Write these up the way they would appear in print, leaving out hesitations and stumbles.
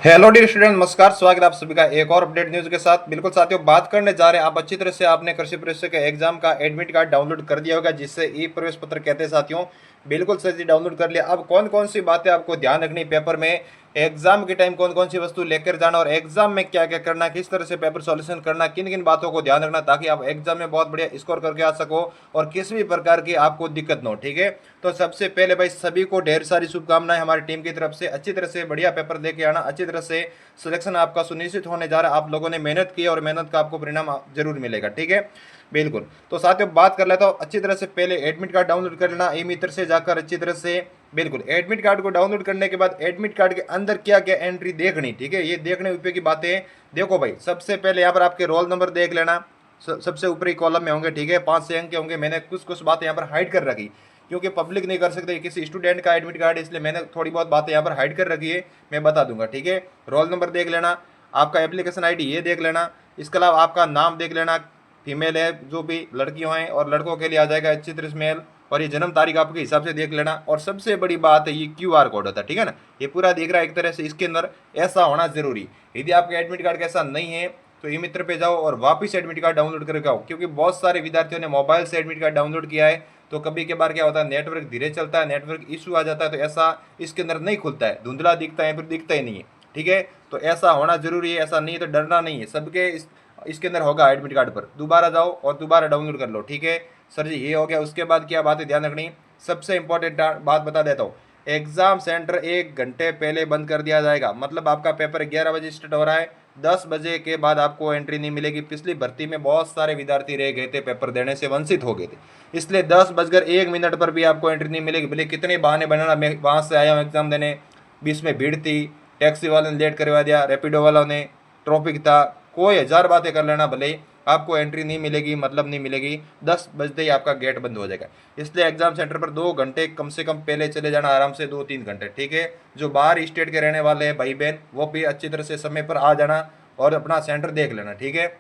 Hello dear student, नमस्कार। स्वागत है आप सभी का एक और अपडेट न्यूज़ के साथ। बिल्कुल साथियों, बात करने जा रहे हैं, आप अच्छी तरह से आपने कृषि परीक्षा के एग्जाम का एडमिट कार्ड डाउनलोड कर दिया होगा, जिससे ई प्रवेश पत्र कहते हैं साथियों। बिल्कुल सर जी, डाउनलोड कर लिया। अब कौन कौन सी बातें आपको ध्यान रखनी पेपर में, एग्जाम के टाइम कौन कौन सी वस्तु लेकर जाना और एग्जाम में क्या क्या करना, किस तरह से पेपर सॉल्यूशन करना, किन किन बातों को ध्यान रखना ताकि आप एग्जाम में बहुत बढ़िया स्कोर करके आ सको और किसी भी प्रकार की आपको दिक्कत न हो। ठीक है, तो सबसे पहले भाई सभी को ढेर सारी शुभकामनाएं हमारी टीम की तरफ से। अच्छी तरह से बढ़िया पेपर देके आना, अच्छी तरह से सिलेक्शन आपका सुनिश्चित होने जा रहा है। आप लोगों ने मेहनत की और मेहनत का आपको परिणाम जरूर मिलेगा। ठीक है, बिल्कुल। तो साथियों, बात कर लेता हूँ अच्छी तरह से। पहले एडमिट कार्ड डाउनलोड कर लेना ई मित्र से जाकर अच्छी तरह से। बिल्कुल, एडमिट कार्ड को डाउनलोड करने के बाद एडमिट कार्ड के अंदर क्या क्या एंट्री देखनी, ठीक है, ये देखने उपयोगी बातें। देखो भाई, सबसे पहले यहाँ पर आपके रोल नंबर देख लेना, सबसे ऊपरी कॉलम में होंगे। ठीक है, 5 से अंक के होंगे। मैंने कुछ कुछ बातें यहाँ पर हाइड कर रखी क्योंकि पब्लिक नहीं कर सकते किसी स्टूडेंट का एडमिट कार्ड, इसलिए मैंने थोड़ी बहुत बातें यहाँ पर हाइड कर रखी है, मैं बता दूंगा। ठीक है, रोल नंबर देख लेना, आपका एप्लीकेशन आईडी ये देख लेना, इसके अलावा आपका नाम देख लेना, फीमेल है जो भी लड़कियों हैं, और लड़कों के लिए आ जाएगा अच्छी तरह से मेल, और ये जन्म तारीख आपके हिसाब से देख लेना। और सबसे बड़ी बात है ये क्यूआर कोड होता है। ठीक है ना, ये पूरा दिख रहा है एक तरह से, इसके अंदर ऐसा होना जरूरी। यदि आपका एडमिट कार्ड कैसा नहीं है तो ई मित्र पे जाओ और वापस एडमिट कार्ड डाउनलोड करके आओ, क्योंकि बहुत सारे विद्यार्थियों ने मोबाइल से एडमिट कार्ड डाउनलोड किया है, तो कभी के बार क्या होता है, नेटवर्क धीरे चलता है, नेटवर्क इशू आ जाता है, तो ऐसा इसके अंदर नहीं खुलता है, धुंधला दिखता है, फिर दिखता ही नहीं है। ठीक है, तो ऐसा होना जरूरी है, ऐसा नहीं है तो डरना नहीं है। सबके इसके अंदर होगा एडमिट कार्ड पर। दोबारा जाओ और दोबारा डाउनलोड कर लो। ठीक है सर जी, ये हो गया। उसके बाद क्या बातें ध्यान रखनी, सबसे इंपॉर्टेंट बात बता देता हूँ। एग्जाम सेंटर 1 घंटे पहले बंद कर दिया जाएगा। मतलब आपका पेपर 11 बजे स्टार्ट हो रहा है, 10 बजे के बाद आपको एंट्री नहीं मिलेगी। पिछली भर्ती में बहुत सारे विद्यार्थी रह गए थे, पेपर देने से वंचित हो गए थे, इसलिए 10 बजकर 1 मिनट पर भी आपको एंट्री नहीं मिलेगी। भले कितने बहाने बनाना, मैं वहाँ से आया हूँ एग्जाम देने, बीच में भीड़ थी, टैक्सी वाले ने लेट करवा दिया, रैपिडो वालों ने, ट्रॉफिक था, कोई 1000 बातें कर लेना, भले ही आपको एंट्री नहीं मिलेगी, मतलब नहीं मिलेगी। 10 बजते ही आपका गेट बंद हो जाएगा। इसलिए एग्जाम सेंटर पर 2 घंटे कम से कम पहले चले जाना, आराम से 2-3 घंटे। ठीक है, जो बाहर स्टेट के रहने वाले हैं भाई बहन, वो भी अच्छी तरह से समय पर आ जाना और अपना सेंटर देख लेना। ठीक है,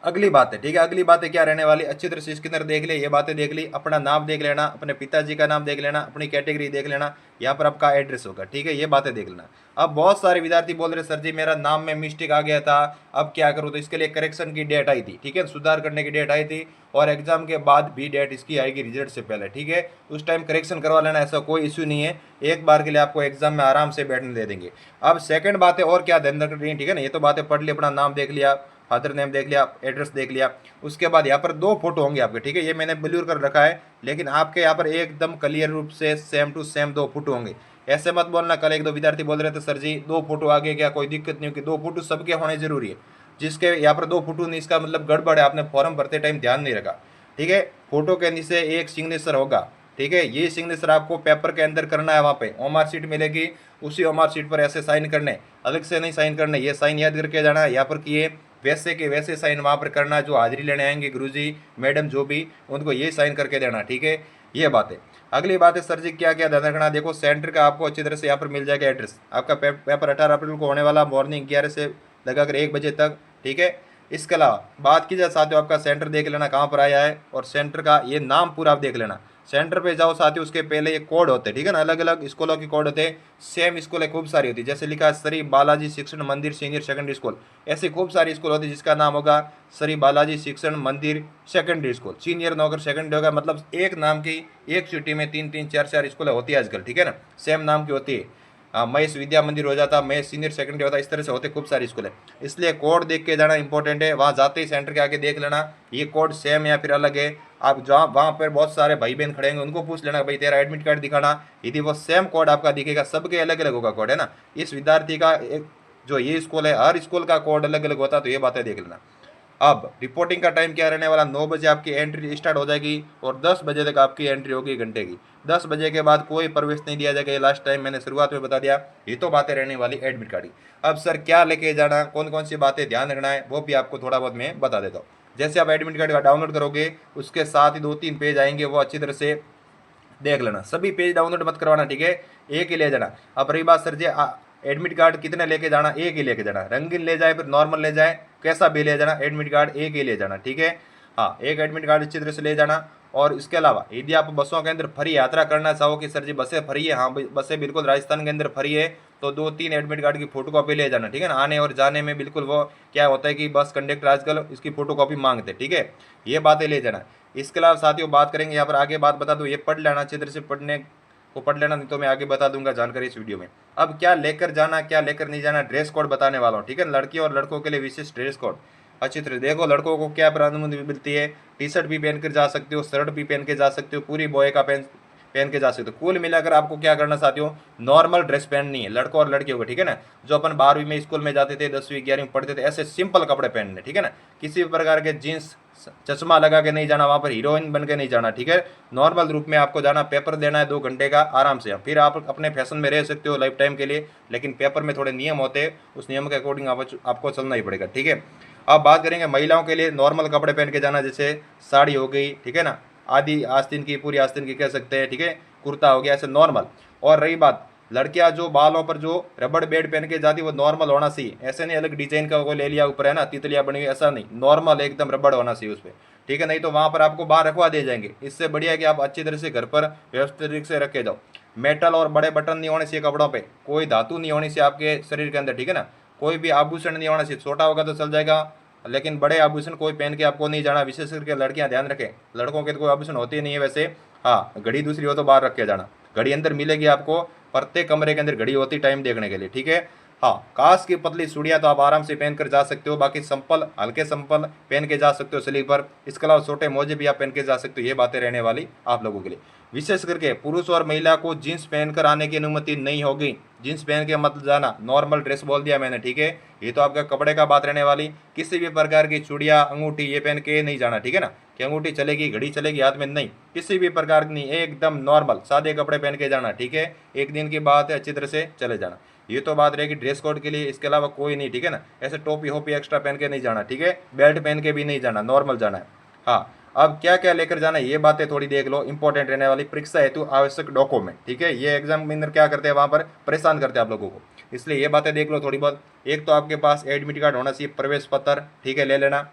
अगली बात है, ठीक है, अगली बातें क्या रहने वाली, अच्छी तरह से इसके अंदर देख ले, ये बातें देख ली। अपना नाम देख लेना, अपने पिताजी का नाम देख लेना, अपनी कैटेगरी देख लेना, यहाँ पर आपका एड्रेस होगा। ठीक है, ये बातें देख लेना। अब बहुत सारे विद्यार्थी बोल रहे सर जी मेरा नाम में मिस्टेक आ गया था, अब क्या करूँ, तो इसके लिए करेक्शन की डेट आई थी। ठीक है, सुधार करने की डेट आई थी, और एग्जाम के बाद भी डेट इसकी आएगी रिजल्ट से पहले। ठीक है, उस टाइम करेक्शन करवा लेना, ऐसा कोई इश्यू नहीं है। एक बार के लिए आपको एग्जाम में आराम से बैठने दे देंगे। अब सेकंड बातें और क्या ध्यान रखनी है, ठीक है ना, ये तो बातें पढ़ ली, अपना नाम देख लिया, फादर नेम देख लिया, एड्रेस देख लिया। उसके बाद यहाँ पर 2 फोटो होंगे आपके। ठीक है, ये मैंने ब्लूर कर रखा है, लेकिन आपके यहाँ पर एकदम क्लियर रूप से सेम टू सेम 2 फोटो होंगे। ऐसे मत बोलना, कल 1-2 विद्यार्थी बोल रहे थे सर जी 2 फोटो आगे क्या, कोई दिक्कत नहीं होगी। 2 फोटो सबके होने जरूरी है। जिसके यहाँ पर 2 फोटो नहीं, इसका मतलब गड़बड़ है, आपने फॉर्म भरते टाइम ध्यान नहीं रखा। ठीक है, फोटो के नीचे एक सिग्नेचर होगा। ठीक है, ये सिग्नेचर आपको पेपर के अंदर करना है, वहाँ पे ओमार शीट मिलेगी, उसी ओमार शीट पर ऐसे साइन करने, अलग से नहीं साइन करने। ये साइन याद करके जाना, यहाँ पर किए वैसे के वैसे साइन वहाँ पर करना। जो हाजिरी लेने आएंगे गुरुजी मैडम जो भी, उनको ये साइन करके देना। ठीक है, ये बात है। अगली बात है सर जी क्या क्या ध्यान रखना, देखो सेंटर का आपको अच्छी तरह से यहाँ पर मिल जाएगा एड्रेस। आपका पेपर 18 अप्रैल को होने वाला, मॉर्निंग 11 से लगाकर 1 बजे तक। ठीक है, इसके अलावा बात की जाए साथियों, आपका सेंटर देख लेना कहाँ पर आया है, और सेंटर का ये नाम पूरा आप देख लेना। सेंटर पे जाओ साथियों, उसके पहले ये कोड होते हैं। ठीक है ना, अलग अलग स्कूलों के कोड होते हैं, सेम स्कूल है खूब सारी होती है, जैसे लिखा है श्री बालाजी शिक्षण मंदिर सीनियर सेकेंडरी स्कूल, ऐसे खूब सारी स्कूल होती है जिसका नाम होगा श्री बालाजी शिक्षण मंदिर सेकेंडरी स्कूल। सीनियर न होकर सेकेंडरी होगा, मतलब एक नाम की एक सिटी में 3-3, 4-4 स्कूल होती है आजकल। ठीक है ना, सेम नाम की होती है। महेश विद्या मंदिर हो जाता, महेश सीनियर सेकेंडरी होता, इस तरह से होते खूब सारी स्कूल है। इसलिए कोड देख के जाना इंपॉर्टेंट है। वहाँ जाते ही सेंटर के आगे देख लेना ये कोड सेम या फिर अलग है। आप जहाँ वहाँ पर बहुत सारे भाई बहन खड़े होंगे, उनको पूछ लेना भाई तेरा एडमिट कार्ड दिखाना। यदि वो सेम कोड आपका दिखेगा, सबके अलग अलग होगा कोड, है ना। इस विद्यार्थी का एक जो ये स्कूल है, हर स्कूल का कोड अलग अलग होता है, तो ये बातें देख लेना। अब रिपोर्टिंग का टाइम क्या रहने वाला, 9 बजे आपकी एंट्री स्टार्ट हो जाएगी और 10 बजे तक आपकी एंट्री होगी घंटे की। 10 बजे के बाद कोई प्रवेश नहीं दिया जाएगा, ये लास्ट टाइम मैंने शुरुआत में बता दिया। ये तो बातें रहने वाली एडमिट कार्ड की। अब सर क्या लेके जाना, कौन कौन सी बातें ध्यान रखना है, वो भी आपको थोड़ा बहुत मैं बता देता हूँ। जैसे आप एडमिट कार्ड का डाउनलोड करोगे, उसके साथ ही 2-3 पेज आएंगे, वो अच्छी तरह से देख लेना। सभी पेज डाउनलोड मत करवाना, ठीक है, एक ही ले जाना। अब रही बात सर जी एडमिट कार्ड कितने लेके जाना, एक ही लेके जाना। रंगीन ले जाए फिर नॉर्मल ले जाए, कैसा भी ले जाना, एडमिट कार्ड एक ही ले जाना। ठीक है, हाँ, एक एडमिट कार्ड अच्छी तरह से ले जाना। और इसके अलावा यदि आप बसों के अंदर फ्री यात्रा करना चाहो कि सर जी बसें फ्री है, हाँ बसें बिल्कुल राजस्थान के अंदर फ्री है, तो 2-3 एडमिट कार्ड की फोटो कॉपी ले जाना, ठीक है ना। आने और जाने में बिल्कुल वो क्या होता है कि बस कंडक्टर आजकल इसकी फोटो कॉपी मांगते, ठीक है, ये बातें ले जाना। इसके अलावा साथियों बात करेंगे यहाँ पर आगे, बात बता दूँ, ये पढ़ लेना अच्छी तरह से, पढ़ने को पढ़ लेना, नहीं तो मैं आगे बता दूंगा जानकारी इस वीडियो में। अब क्या लेकर जाना क्या लेकर नहीं जाना, ड्रेस कोड बताने वाला हूँ, ठीक है। लड़की और लड़कों के लिए विशेष ड्रेस कोड अच्छी तरह देखो। लड़कों को क्या अनुमति मिलती है, टी शर्ट भी पहन कर जा सकते हो, शर्ट भी पहन के जा सकते हो, पूरी बॉय का पहन के जा सकते हो। कुल मिलाकर आपको क्या करना साथियों, नॉर्मल ड्रेस पहननी है लड़कों और लड़कियों को, ठीक है ना। जो अपन 12वीं में स्कूल में जाते थे, 10वीं 11वीं में पढ़ते थे, ऐसे सिंपल कपड़े पहनने, ठीक है ना। किसी भी प्रकार के जीन्स चश्मा लगा के नहीं जाना, वहां पर हीरोइन बन के नहीं जाना, ठीक है। नॉर्मल रूप में आपको जाना, पेपर देना है 2 घंटे का आराम से, फिर आप अपने फैशन में रह सकते हो लाइफ टाइम के लिए, लेकिन पेपर में थोड़े नियम होते हैं, उस नियम के अकॉर्डिंग आपको चलना ही पड़ेगा, ठीक है। अब बात करेंगे महिलाओं के लिए नॉर्मल कपड़े पहन के जाना, जैसे साड़ी हो गई, ठीक है ना, आधी आस्तीन की, पूरी आस्तीन की कह सकते हैं, ठीक है, कुर्ता हो गया, ऐसे नॉर्मल। और रही बात लड़कियां जो बालों पर जो रबड़ बैंड पहन के जाती, वो नॉर्मल होना चाहिए, ऐसे नहीं अलग डिजाइन का वो ले लिया ऊपर है ना, तितलियां बनी हुई, ऐसा नहीं, नॉर्मल एकदम रबड़ होना चाहिए उस पर, ठीक है। नहीं तो वहां पर आपको बाहर रखवा दिए जाएंगे। इससे बढ़िया है कि आप अच्छी तरह से घर पर व्यवस्थित तरीके से रखे जाओ। मेटल और बड़े बटन नहीं होने चाहिए कपड़ों पे, कोई धातु नहीं होनी चाहिए आपके शरीर के अंदर, ठीक है ना। कोई भी आभूषण नहीं होना चाहिए, छोटा होगा तो चल जाएगा, लेकिन बड़े आभूषण कोई पहन के आपको नहीं जाना। विशेष करके लड़कियां ध्यान रखें, लड़कों के तो कोई आभूषण होते ही नहीं है वैसे, हाँ घड़ी दूसरी हो तो बाहर रख के जाना, घड़ी अंदर मिलेगी आपको, प्रत्येक कमरे के अंदर घड़ी होती टाइम देखने के लिए, ठीक है। हाँ कांच की पतली चूड़ियां तो आप आराम से पहन कर जा सकते हो, बाकी संपल हल्के संपल पहन के जा सकते हो स्लीपर। इसके अलावा छोटे मोजे भी आप पहन के जा सकते हो, ये बातें रहने वाली आप लोगों के लिए। विशेष करके पुरुष और महिला को जींस पहनकर आने की अनुमति नहीं होगी, जींस पहन के मत जाना, नॉर्मल ड्रेस बोल दिया मैंने, ठीक है। ये तो आपका कपड़े का बात रहने वाली। किसी भी प्रकार की चूड़िया अंगूठी ये पहन के नहीं जाना, ठीक है ना, कि अंगूठी चलेगी घड़ी चलेगी हाथ में, नहीं, किसी भी प्रकार की नहीं, एकदम नॉर्मल सादे कपड़े पहन के जाना, ठीक है। एक दिन की बात है, अच्छी तरह से चले जाना। ये तो बात रहेगी ड्रेस कोड के लिए, इसके अलावा कोई नहीं, ठीक है ना। ऐसे टोपी होपी एक्स्ट्रा पहन के नहीं जाना, ठीक है, बेल्ट पहन के भी नहीं जाना, नॉर्मल जाना है। हाँ अब क्या क्या लेकर जाना है ये बातें थोड़ी देख लो, इंपॉर्टेंट रहने वाली। परीक्षा हेतु आवश्यक डॉक्यूमेंट, ठीक है, ये एग्जामिनर क्या करते हैं वहां पर, परेशान करते हैं आप लोगों को, इसलिए ये बातें देख लो थोड़ी बहुत। एक तो आपके पास एडमिट कार्ड होना चाहिए, प्रवेश पत्र, ठीक है, ले लेना।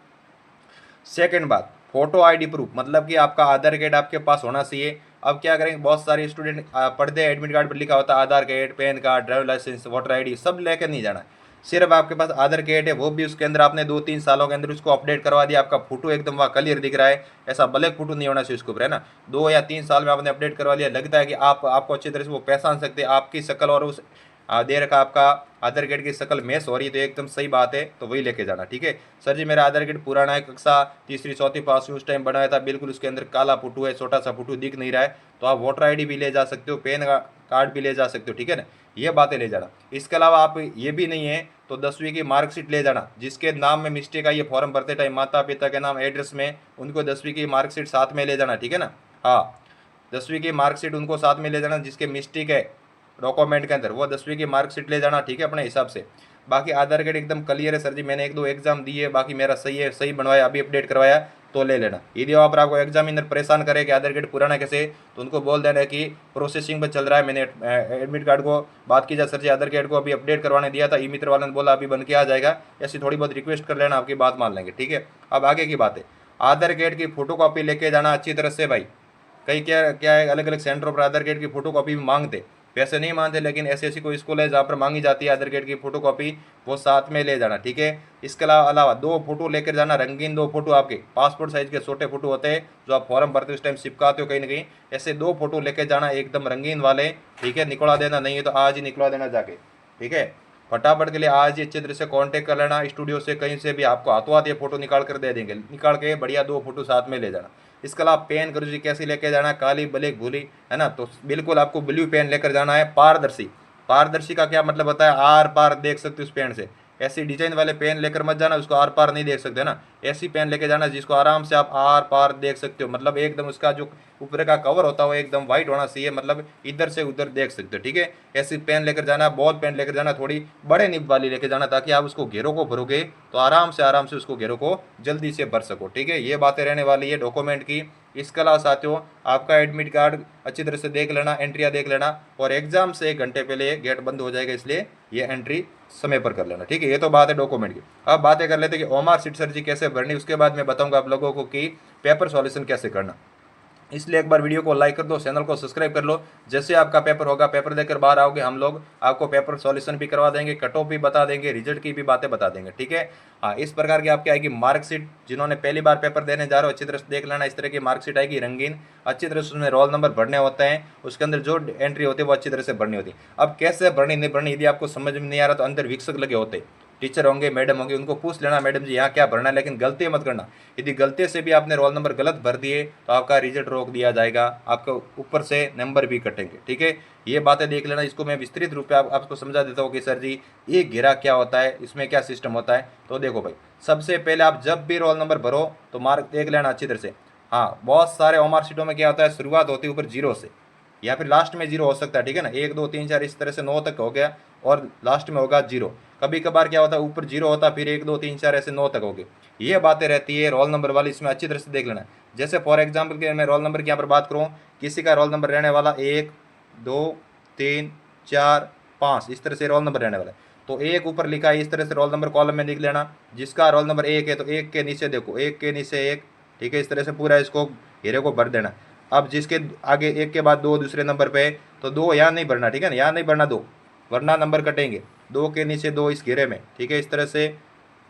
सेकंड बात, फोटो आईडी प्रूफ, मतलब कि आपका आधार कार्ड आपके पास होना चाहिए। अब क्या करेंगे, बहुत सारे स्टूडेंट पढ़ते हैं, एडमिट कार्ड पर लिखा होता है Aadhaar card, PAN card, driver license, voter ID, सब लेकर नहीं जाना। सिर्फ आपके पास आधार कार्ड है, वो भी उसके अंदर आपने 2-3 सालों के अंदर उसको अपडेट करवा दिया, आपका फोटो एकदम वहाँ क्लियर दिख रहा है, ऐसा ब्लैक फोटो नहीं होना चाहिए उसके ऊपर, है ना। 2 या 3 साल में आपने अपडेट करवा लिया, लगता है कि आपको अच्छी तरह से वो पहचान सकते हैं, आपकी शक्ल और उस दे रखा आपका आधार कार्ड की शक्ल मैच हो रही है, तो एकदम सही बात है, तो वही लेके जाना, ठीक है। सर जी मेरा आधार कार्ड पुराना है, कक्षा तीसरी चौथी पास उस टाइम बनाया था, बिल्कुल उसके अंदर काला फोटो है, छोटा सा फोटो दिख नहीं रहा है, तो आप वोटर आईडी भी ले जा सकते हो, पैन कार्ड भी ले जा सकते हो, ठीक है ना, ये बातें ले जाना। इसके अलावा आप ये भी नहीं है तो 10वीं की मार्कशीट ले जाना, जिसके नाम में मिस्टेक आई है फॉर्म भरते टाइम, माता पिता के नाम एड्रेस में, उनको 10वीं की मार्कशीट साथ में ले जाना, ठीक है ना। हाँ 10वीं की मार्कशीट उनको साथ में ले जाना, जिसके मिस्टेक है डॉक्यूमेंट के अंदर, वो 10वीं की मार्कशीट ले जाना, ठीक है, अपने हिसाब से। बाकी आधार कार्ड एकदम क्लियर है, सर जी मैंने 1-2 एग्जाम दिए, बाकी मेरा सही है, सही बनवाया, अभी अपडेट करवाया, तो ले लेना। यदि वहाँ पर आपको एग्जामिनर परेशान करे कि आधार कार्ड पुराना कैसे, तो उनको बोल देना कि प्रोसेसिंग पर चल रहा है, मैंने एडमिट कार्ड को बात की जाए, सर जी आधार कार्ड को अभी अपडेट करवाने दिया था, ई मित्र वाले ने बोला अभी बन के आ जाएगा, ऐसी थोड़ी बहुत रिक्वेस्ट कर लेना, आपकी बात मान लेंगे, ठीक है। अब आगे की बात है, आधार कार्ड की फोटो कॉपी लेके जाना अच्छी तरह से भाई। कई क्या क्या है, अलग अलग सेंटरों पर आधार कार्ड की फोटो कॉपी भी मांगते, वैसे नहीं मानते, लेकिन ऐसी ऐसी कोई स्कूल है जहाँ पर मांगी जाती है आधार कार्ड की फोटो कॉपी, वो साथ में ले जाना, ठीक है। इसके अलावा 2 फोटो लेकर जाना, रंगीन 2 फोटो, आपके पासपोर्ट साइज के छोटे फोटो होते हैं जो आप फॉर्म भरते उस टाइम चिपकाते हो कहीं ना कहीं, ऐसे 2 फोटो लेकर जाना एकदम रंगीन वाले, ठीक है। निकलवा देना नहीं है तो आज ही निकलवा देना जाके, ठीक है। फटाफट के लिए आज ही अच्छे तरह से कांटेक्ट कर लेना स्टूडियो से, कहीं से भी आपको हाथों हाथ ये फोटो निकाल कर दे देंगे, निकाल के बढ़िया 2 फोटो साथ में ले जाना। इसके अलावा पेन करो जी कैसे लेके जाना है, काली ब्लैक भूली, है ना, तो बिल्कुल आपको ब्लू पेन लेकर जाना है, पारदर्शी। पारदर्शी का क्या मतलब होता है, आर पार देख सकते हो उस पेन से, ऐसी डिजाइन वाले पेन लेकर मत जाना, उसको आर पार नहीं देख सकते ना, ऐसी पेन लेके जाना जिसको आराम से आप आर पार देख सकते हो, मतलब एकदम उसका जो ऊपर का कवर होता है वो एकदम व्हाइट होना चाहिए, मतलब इधर से उधर देख सकते हो, ठीक है। ऐसी पेन लेकर जाना, बॉल पेन लेकर जाना, थोड़ी बड़े निब वाली लेकर जाना, ताकि आप उसको घेरों को भरोगे तो आराम से उसको घेरों को जल्दी से भर सको, ठीक है। ये बातें रहने वाली है डॉक्यूमेंट की। इसके अलावा साथियों आपका एडमिट कार्ड अच्छी तरह से देख लेना, एंट्रियाँ देख लेना, और एग्जाम से 1 घंटे पहले गेट बंद हो जाएगा, इसलिए ये एंट्री समय पर कर लेना, ठीक है। ये तो बात है डॉक्यूमेंट की। अब बातें कर लेते हैं कि ओमार सीट सर जी कैसे भरनी, उसके बाद मैं बताऊंगा आप लोगों को कि पेपर सॉल्यूशन कैसे करना। इसलिए एक बार वीडियो को लाइक कर दो, चैनल को सब्सक्राइब कर लो। जैसे आपका पेपर होगा, पेपर देकर बाहर आओगे, हम लोग आपको पेपर सॉल्यूशन भी करवा देंगे, कट ऑफ भी बता देंगे, रिजल्ट की भी बातें बता देंगे, ठीक है। हाँ, इस प्रकार की आपकी आएगी मार्कशीट। जिन्होंने पहली बार पेपर देने जा रहे हो अच्छी तरह से देख लेना, इस तरह की मार्कशीट आएगी रंगीन, अच्छी तरह से उसमें रोल नंबर भरने होते हैं, उसके अंदर जो एंट्री होती है वो अच्छी तरह से भरनी होती है। अब कैसे भरनी नहीं भरनी यदि आपको समझ में नहीं आ रहा तो अंदर वीक्षक लगे होते, टीचर होंगे, मैडम होंगे, उनको पूछ लेना, मैडम जी यहाँ क्या भरना है, लेकिन गलती मत करना। यदि गलती से भी आपने रोल नंबर गलत भर दिए तो आपका रिजल्ट रोक दिया जाएगा, आपको ऊपर से नंबर भी कटेंगे, ठीक है। ये बातें देख लेना। इसको मैं विस्तृत रूप में आपको समझा देता हूँ कि सर जी ये घेरा क्या होता है, इसमें क्या सिस्टम होता है। तो देखो भाई, सबसे पहले आप जब भी रोल नंबर भरो तो मार्क देख लेना अच्छी तरह से। हाँ, बहुत सारे ओमार शीटों में क्या होता है, शुरुआत होती है ऊपर 0 से या फिर लास्ट में 0 हो सकता है, ठीक है ना। 1 2 3 4 इस तरह से 9 तक हो गया और लास्ट में होगा 0। कभी कभार क्या होता है, ऊपर 0 होता है, फिर 1 2 3 4 ऐसे 9 तक हो गए। ये बातें रहती है रोल नंबर वाली, इसमें अच्छी तरह से देख लेना। जैसे फॉर एग्जाम्पल के मैं रोल नंबर की यहाँ पर बात करूँ, किसी का रोल नंबर रहने वाला 1 2 3 4 5, इस तरह से रोल नंबर रहने वाला है। तो एक ऊपर लिखा है, इस तरह से रोल नंबर कॉलम में लिख लेना। जिसका रोल नंबर 1 है तो 1 के नीचे देखो, 1 के नीचे 1, ठीक है। इस तरह से पूरा इसको घेरे को भर देना। अब जिसके आगे 1 के बाद 2 दूसरे नंबर पे, तो 2 यहाँ नहीं भरना, ठीक है ना, यहाँ नहीं भरना 2, वरना नंबर कटेंगे। 2 के नीचे 2 इस घेरे में, ठीक है। इस तरह से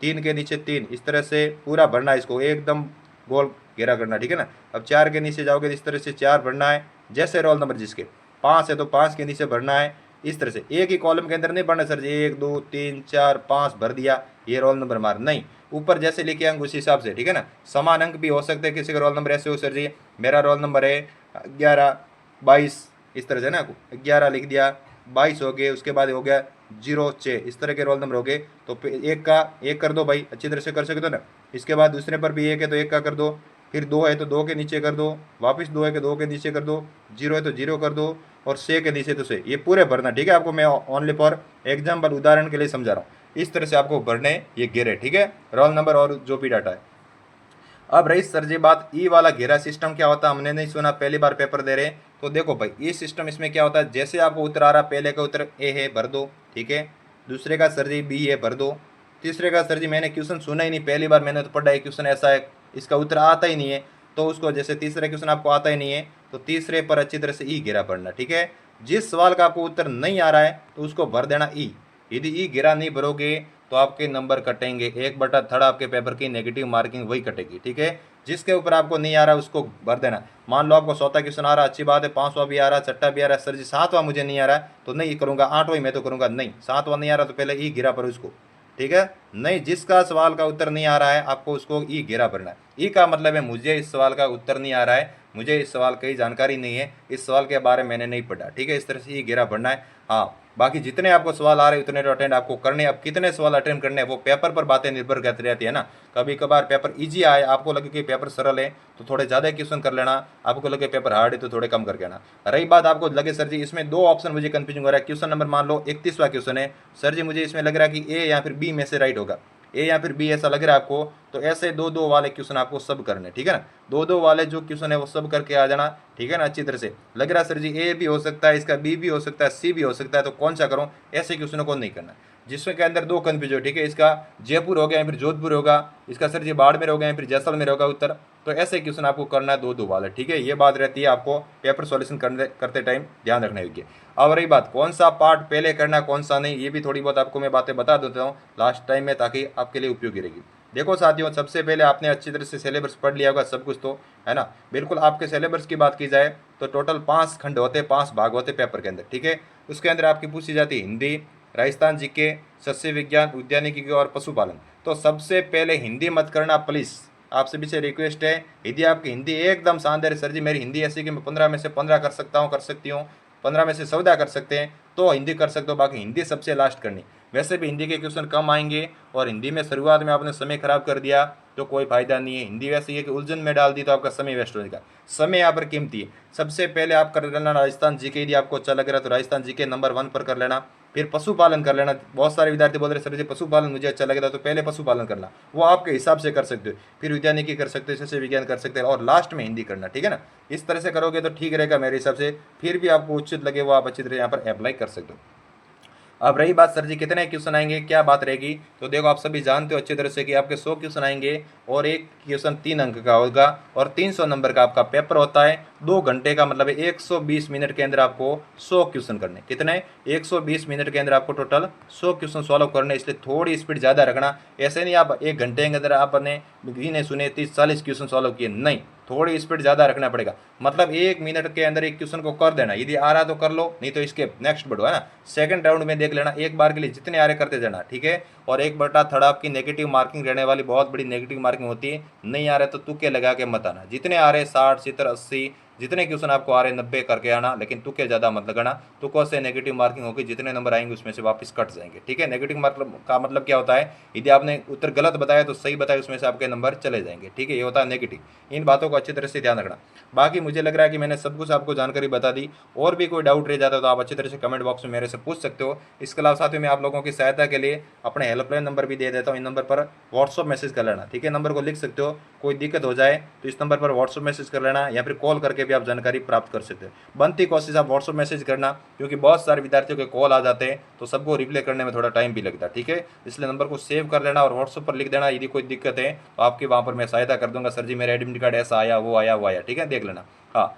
3 के नीचे 3, इस तरह से पूरा भरना है, इसको एकदम गोल घेरा करना, ठीक है ना। अब 4 के नीचे जाओगे, इस तरह से 4 भरना है। जैसे रोल नंबर जिसके 5 है तो 5 के नीचे भरना है। इस तरह से एक ही कॉलम के अंदर नहीं भरना सर जी 1 2 3 4 5 भर दिया ये रोल नंबर मार, नहीं, ऊपर जैसे लिखे अंक उस हिसाब से, ठीक है ना। समान अंक भी हो सकते हैं, किसी का रोल नंबर ऐसे हो, सर जी मेरा रोल नंबर है 11 22, इस तरह से ना 11 लिख दिया, 22 हो गए, उसके बाद हो गया 06, इस तरह के रोल नंबर हो गए। तो एक का 1 कर दो भाई, अच्छी तरह से कर सकते हो ना। इसके बाद दूसरे पर भी 1 है तो 1 का कर दो, फिर 2 है तो 2 के नीचे कर दो, वापस 2 है तो 2 के नीचे कर दो, 0 है तो 0 कर दो, और 6 के नीचे तो 6, ये पूरे भरना, ठीक है। आपको मैं ओनली फॉर एग्जाम्पल उदाहरण के लिए समझा रहा हूँ। इस तरह से आपको भरने ये घेरे, ठीक है, रोल नंबर और जो भी डाटा है। अब रही सर जी बात ई वाला घेरा सिस्टम क्या होता है, हमने नहीं सुना, पहली बार पेपर दे रहे। तो देखो भाई ये सिस्टम, इसमें क्या होता है, जैसे आपको उत्तर आ रहा, पहले का उत्तर ए है भर दो, ठीक है। दूसरे का सर जी बी है भर दो। तीसरे का सर जी मैंने क्वेश्चन सुना ही नहीं, पहली बार मैंने तो पढ़ा है क्वेश्चन ऐसा है, इसका उत्तर आता ही नहीं है, तो उसको जैसे तीसरे क्वेश्चन आपको आता ही नहीं है तो तीसरे पर अच्छी तरह से ई घेरा पढ़ना, ठीक है। जिस सवाल का आपको उत्तर नहीं आ रहा है तो उसको भर देना ई। यदि ई घेरा नहीं भरोगे तो आपके नंबर कटेंगे, 1/3 आपके पेपर की नेगेटिव मार्किंग वही कटेगी, ठीक है। जिसके ऊपर आपको नहीं आ रहा उसको भर देना। मान लो आपको 100वां क्वेश्चन आ रहा, अच्छी बात है, 5वां भी आ रहा, 6वां भी आ रहा, सर जी 7वां मुझे नहीं आ रहा तो नहीं करूंगा, 8वां ही मैं तो करूंगा, नहीं 7वां नहीं आ रहा तो पहले ई घेरा पर उसको, ठीक है। नहीं, जिसका सवाल का उत्तर नहीं आ रहा है आपको उसको ई घेरा भरना है। ई का मतलब है मुझे इस सवाल का उत्तर नहीं आ रहा है, मुझे इस सवाल की जानकारी नहीं है, इस सवाल के बारे में मैंने नहीं पढ़ा, ठीक है। इस तरह से ई घेरा भरना है। हाँ, बाकी जितने आपको सवाल आ रहे हैं उतने तो अटेंड आपको करने। अब कितने सवाल अटेंड करने हैं वो पेपर पर बातें निर्भर करती रहती है ना। कभी कभार पेपर इजी आए, आपको लगे कि पेपर सरल है तो थोड़े ज़्यादा क्वेश्चन कर लेना, आपको लगे पेपर हार्ड है तो थोड़े कम करके आना। रही बात आपको लगे सर जी इसमें 2 ऑप्शन मुझे कंफ्यूजन हो रहा है, क्वेश्चन नंबर मान लो 31वां क्वेश्चन है, सर जी मुझे इसमें लग रहा है कि ए या फिर बी में से राइट होगा, ए या फिर बी ऐसा लग रहा है आपको, तो ऐसे 2-2 वाले क्वेश्चन आपको सब करने, ठीक है ना। 2-2 वाले जो क्वेश्चन है वो सब करके आ जाना, ठीक है ना। अच्छी तरह से लग रहा है सर जी ए भी हो सकता है, इसका बी भी हो सकता है, सी भी हो सकता है, तो कौन सा करूं, ऐसे क्वेश्चनों को नहीं करना जिसमें के अंदर 2 कंफ्यूजन, ठीक है। इसका जयपुर हो गया या फिर जोधपुर होगा, इसका सर जी बाड़मेर हो गया या फिर जैसलमेर होगा उत्तर, तो ऐसे क्वेश्चन आपको करना है 2-2 वाले, ठीक है। ये बात रहती है, आपको पेपर सॉल्यूशन करते टाइम ध्यान रखना होगी। अब रही बात कौन सा पार्ट पहले करना कौन सा नहीं, ये भी थोड़ी बहुत आपको मैं बातें बता देता हूँ लास्ट टाइम में, ताकि आपके लिए उपयोगी रहेगी। देखो साथियों, सबसे पहले आपने अच्छी तरह से सिलेबस पढ़ लिया होगा सब कुछ, तो है ना। बिल्कुल आपके सिलेबस की बात की जाए तो टोटल 5 खंड होते, 5 भाग होते पेपर के अंदर, ठीक है। उसके अंदर आपकी पूछी जाती है हिंदी, राजस्थान जीके, सस्य विज्ञान, उद्यानिकी और पशुपालन। तो सबसे पहले हिंदी मत करना प्लीज़, आप सभी से रिक्वेस्ट है। यदि आपकी हिंदी एकदम शानदार है, सर जी मेरी हिंदी ऐसी कि मैं 15 में से 15 कर सकता हूँ, कर सकती हूँ, 15 में से 14 कर सकते हैं, तो हिंदी कर सकते हो, बाकी हिंदी सबसे लास्ट करनी। वैसे भी हिंदी के क्वेश्चन कम आएंगे, और हिंदी में शुरुआत में आपने समय खराब कर दिया तो कोई फायदा नहीं है। हिंदी वैसे ये कि उलझन में डाल दी तो आपका समय वेस्ट हो जाएगा, समय यहाँ पर कीमती है। सबसे पहले आप कर लेना राजस्थान जीके, यदि आपको अच्छा लग रहा है तो राजस्थान जीके नंबर 1 पर कर लेना। फिर पशुपालन कर लेना। बहुत सारे विद्यार्थी बोल रहे सर जी पशुपालन मुझे अच्छा लगता है, तो पहले पशुपालन करना, वो आपके हिसाब से कर सकते हो। फिर उद्यानिकी कर सकते हो, सस्य विज्ञान कर सकते हैं, और लास्ट में हिंदी करना, ठीक है ना। इस तरह से करोगे तो ठीक रहेगा मेरे हिसाब से। फिर भी आपको उचित लगे वो आप अच्छी तरह यहाँ पर अप्लाई कर सकते हो। अब रही बात सर जी कितने क्वेश्चन आएंगे, क्या बात रहेगी, तो देखो आप सभी जानते हो अच्छी तरह से कि आपके 100 क्वेश्चन आएंगे और एक क्वेश्चन 3 अंक का होगा और 300 नंबर का आपका पेपर होता है। 2 घंटे का मतलब है 120 मिनट के अंदर आपको 100 क्वेश्चन करने, कितने 120 मिनट के अंदर आपको टोटल 100 क्वेश्चन सॉल्व करने, इसलिए थोड़ी स्पीड ज़्यादा रखना। ऐसे नहीं आप 1 घंटे के अंदर आपने गिने सुने 30-40 क्वेश्चन सॉल्व किए, नहीं, थोड़ी स्पीड ज़्यादा रखना पड़ेगा। मतलब 1 मिनट के अंदर एक क्वेश्चन को कर देना, यदि आ रहा तो कर लो, नहीं तो इसके नेक्स्ट बढ़ो, है ना। सेकंड राउंड में देख लेना, एक बार के लिए जितने आ रहे करते जाना, ठीक है। और 1/3 आपकी नेगेटिव मार्किंग रहने वाली, बहुत बड़ी नेगेटिव मार्किंग होती है। नहीं आ रहे तो तुक्के लगा के मत आना, जितने आ रहे 60, 70, 80 जितने क्वेश्चन आपको आ रहे 90 करके आना, लेकिन तुक्के ज़्यादा मत लगाना। तुक्कों से नेगेटिव मार्किंग होगी, जितने नंबर आएंगे उसमें से वापस कट जाएंगे, ठीक है। नेगेटिव मार्क का मतलब क्या होता है, यदि आपने उत्तर गलत बताया तो सही बताया उसमें से आपके नंबर चले जाएंगे, ठीक है, ये होता है नेगेटिव। इन बातों को अच्छी तरह से ध्यान रखना। बाकी मुझे लग रहा है कि मैंने सब कुछ आपको जानकारी बता दी। और भी कोई डाउट रह जाता है तो आप अच्छी तरह से कमेंट बॉक्स में मेरे से पूछ सकते हो। इसके अलावा साथ ही मैं आप लोगों की सहायता के लिए अपने हेल्पलाइन नंबर भी दे देता हूँ, इन नंबर पर व्हाट्सअप मैसेज कर लेना, ठीक है। नंबर को लिख सकते हो, कोई दिक्कत हो जाए तो इस नंबर पर व्हाट्सअप मैसेज कर लेना, या फिर कॉल करके भी आप जानकारी प्राप्त कर सकते हो। बनती कोशिश आप व्हाट्सअप मैसेज करना, क्योंकि बहुत सारे विद्यार्थियों के कॉल आ जाते हैं तो सबको रिप्लाई करने में थोड़ा टाइम भी लगता है, ठीक है। इसलिए नंबर को सेव कर लेना और व्हाट्सअप पर लिख देना, यदि कोई दिक्कत है तो आपकी वहाँ पर मैं सहायता कर दूंगा, सर जी मेरा एडमिट कार्ड ऐसा आया, वो आया, वो आया, ठीक है, देख लेना। हाँ,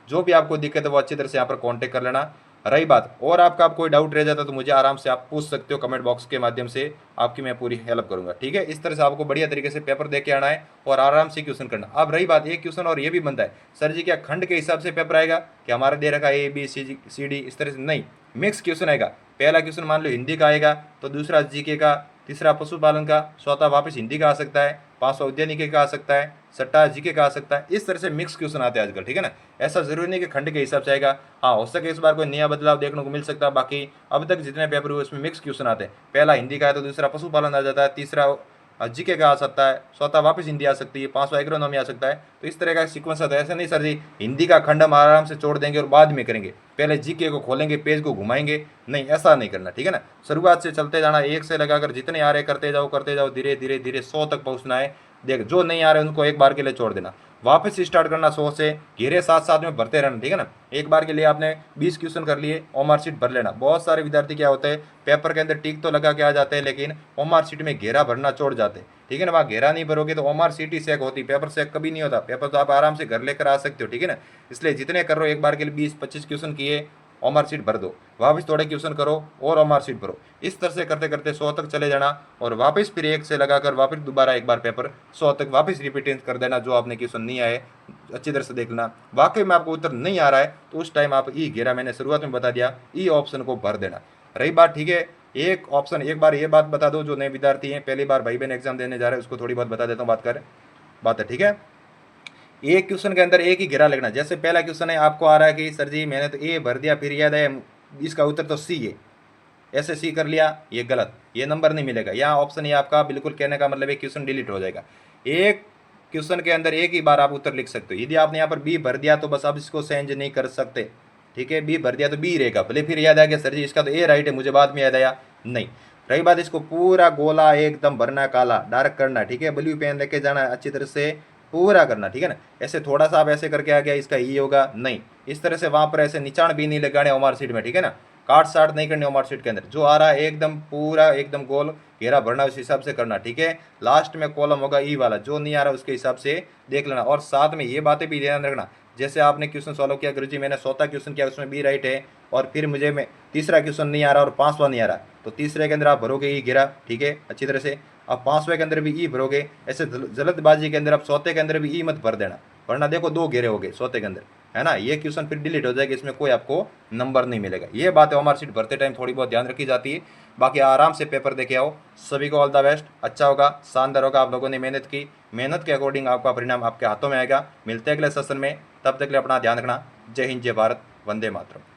जो भी आपको दिक्कत है वो अच्छी तरह से यहाँ पर कॉन्टेक्ट कर लेना। रही बात और आपका कोई डाउट रह जाता तो मुझे आराम से आप पूछ सकते हो कमेंट बॉक्स के माध्यम से, आपकी मैं पूरी हेल्प करूंगा, ठीक है। इस तरह से आपको बढ़िया तरीके से पेपर दे के आना है और आराम से क्वेश्चन करना। अब रही बात एक क्वेश्चन और ये भी बनता है, सर जी क्या खंड के हिसाब से पेपर आएगा, कि हमारे दे रखा है ABCD इस तरह से, नहीं, मिक्स क्वेश्चन आएगा। पहला क्वेश्चन मान लो हिंदी का आएगा, तो दूसरा जीके का, तीसरा पशुपालन का, चौथा वापस हिंदी का आ सकता है, पांचवा उद्यानिकी का आ सकता है, छठा जीके का आ सकता है। इस तरह से मिक्स क्वेश्चन आते हैं आजकल, ठीक है ना। ऐसा जरूरी नहीं कि खंड के हिसाब से आएगा, हाँ हो सके इस बार कोई नया बदलाव देखने को मिल सकता है। बाकी अब तक जितने पेपर हुए उसमें मिक्स क्वेश्चन आते हैं। पहला हिंदी का है तो दूसरा पशुपालन आ जाता है, तीसरा जीके का आ सकता है, चौथा वापस हिंदी आ सकती है, पांचवा एग्रोनॉमी आ सकता है। तो इस तरह का सीक्वेंस आता है। ऐसा नहीं सर जी हिंदी का खंड हम आराम से छोड़ देंगे और बाद में करेंगे, पहले जीके को खोलेंगे, पेज को घुमाएंगे, नहीं ऐसा नहीं करना, ठीक है ना। शुरुआत से चलते जाना, एक से लगाकर जितने आ रहे करते जाओ, धीरे धीरे धीरे 100 तक पहुंचना है। देख जो नहीं आ रहे उनको एक बार के लिए छोड़ देना, वापस स्टार्ट करना 100 से, घेरे साथ साथ में भरते रहना, ठीक है ना। एक बार के लिए आपने 20 क्वेश्चन कर लिए, ओमार शीट भर लेना। बहुत सारे विद्यार्थी क्या होते हैं, पेपर के अंदर टिक तो लगा के आ जाते हैं लेकिन ओमार शीट में घेरा भरना छोड़ जाते हैं, ठीक है ना। वहाँ घेरा नहीं भरोगे तो ओमार शीट ही चेक होती, पेपर चेक कभी नहीं होता। पेपर तो आप आराम से घर लेकर आ सकते हो, ठीक है ना। इसलिए जितने कर रहे हो एक बार के लिए 20-25 क्वेश्चन किए, ओमार शीट भर दो, वापस थोड़े क्वेश्चन करो और ओमार शीट भरो। इस तरह से करते करते 100 तक चले जाना और वापस फिर एक से लगाकर वापस दोबारा एक बार पेपर 100 तक वापस रिपीट कर देना। जो आपने क्वेश्चन नहीं आए अच्छी तरह से देख लेना, वाकई में आपको उत्तर नहीं आ रहा है तो उस टाइम आप ई घेरा, मैंने शुरुआत में बता दिया, ई ऑप्शन को भर देना। रही बात, ठीक है, एक ऑप्शन एक बार ये बात बता दो, जो नए विद्यार्थी हैं पहली बार भाई बहन एग्जाम देने जा रहे हैं उसको थोड़ी बहुत बता देता हूँ, बात है, ठीक है। एक क्वेश्चन के अंदर एक ही घेरा लगना। जैसे पहला क्वेश्चन है, आपको आ रहा है कि सर जी मैंने तो ए भर दिया, फिर याद है इसका उत्तर तो सी है, ऐसे सी कर लिया, ये गलत, ये नंबर नहीं मिलेगा। यहाँ ऑप्शन ये आपका बिल्कुल कहने का मतलब है क्वेश्चन डिलीट हो जाएगा। एक क्वेश्चन के अंदर एक ही बार आप उत्तर लिख सकते हो। यदि आपने यहाँ पर बी भर दिया तो बस आप इसको चेंज नहीं कर सकते, ठीक है। बी भर दिया तो बी रहेगा, भले फिर याद आ गया सर जी इसका तो ए राइट है, मुझे बाद में याद आया, नहीं। रही बात, इसको पूरा गोला एकदम भरना, काला डार्क करना, ठीक है। ब्लू पेन लेके जाना, अच्छी तरह से पूरा करना, ठीक है ना। ऐसे थोड़ा सा आप ऐसे करके आ गया इसका ई होगा, नहीं। इस तरह से वहां पर ऐसे निशान भी नहीं लगाने ओमार शीट में, ठीक है ना। काट साट नहीं करनी ओमार शीट के अंदर, जो आ रहा है एकदम पूरा एकदम गोल घेरा भरना, उस हिसाब से करना, ठीक है। लास्ट में कॉलम होगा ई वाला, जो नहीं आ रहा उसके हिसाब से देख लेना। और साथ में ये बातें भी ध्यान रखना, जैसे आपने क्वेश्चन सॉल्व किया, गुरुजी मैंने 100 क्वेश्चन किया उसमें बी राइट है और फिर मुझे में तीसरा क्वेश्चन नहीं आ रहा और पांचवा नहीं आ रहा, तो तीसरे के अंदर आप भरोगे ई घेरा, ठीक है, अच्छी तरह से। अब पांचवे के अंदर भी ई भरोगे। ऐसे जल्दबाजी के अंदर आप 100 के अंदर भी ई मत भर देना, वरना देखो 2 घेरे हो गए 100 के अंदर, है ना। ये क्वेश्चन फिर डिलीट हो जाएगा, इसमें कोई आपको नंबर नहीं मिलेगा। ये बात है ओमार शीट भरते टाइम थोड़ी बहुत ध्यान रखी जाती है। बाकी आराम से पेपर देके आओ। सभी को ऑल द बेस्ट, अच्छा होगा, शानदार होगा। आप लोगों ने मेहनत की, मेहनत के अकॉर्डिंग आपका परिणाम आपके हाथों में आएगा। मिलते हैं अगले सेशन में, तब तक के लिए अपना ध्यान रखना। जय हिंद, जय भारत, वंदे मातरम।